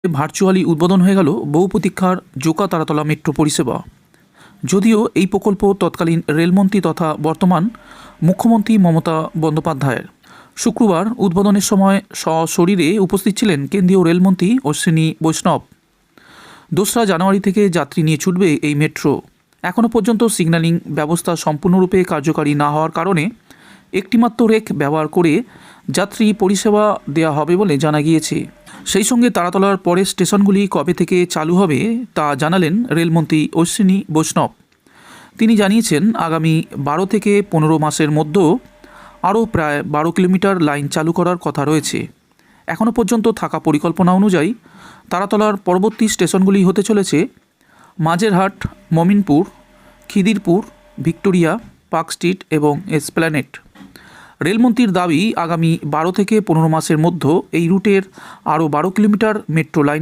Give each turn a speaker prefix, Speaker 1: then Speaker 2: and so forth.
Speaker 1: Virtually উদ্বোধন হয়ে গেল বহু প্রতীক্ষার জোকা তারাতলা মেট্রো পরিষেবা। যদিও এই প্রকল্প তৎকালীন রেলমন্ত্রী তথা বর্তমান মুখ্যমন্ত্রী মমতা বন্দ্যোপাধ্যায়ের। শুক্রবার উদ্বোধনের সময় সশরীরে উপস্থিত ছিলেন কেন্দ্রীয় রেলমন্ত্রী অশ্বিনী বৈষ্ণব। 2রা জানুয়ারি থেকে যাত্রী নিয়ে ছুটবে এই মেট্রো। এখনও পর্যন্ত সিগন্যালিং ব্যবস্থা সম্পূর্ণরূপে কার্যকারী না হওয়ার কারণে একটিমাত্র রেক ব্যবহার করে যাত্রী পরিষেবা দেওয়া হবে বলে জানা গিয়েছে। সেই সঙ্গে তারাতলার পরের স্টেশনগুলি কবে থেকে চালু হবে তা জানালেন রেলমন্ত্রী অশ্বিনী বৈষ্ণব। তিনি জানিয়েছেন, আগামী 12 থেকে 15 মাসের মধ্যে আরও প্রায় 12 কিলোমিটার লাইন চালু করার কথা রয়েছে। এখনও পর্যন্ত থাকা পরিকল্পনা অনুযায়ী তারাতলার পরবর্তী স্টেশনগুলি হতে চলেছে Majerhat, Mominpur, Khidirpur, Victoria, park street এবং এসপ্ল্যানেড। রেলমন্ত্রীর দাবি, আগামী 12 থেকে 15 মাসের মধ্যে এই রুটের আরও 12 কিলোমিটার মেট্রো লাইন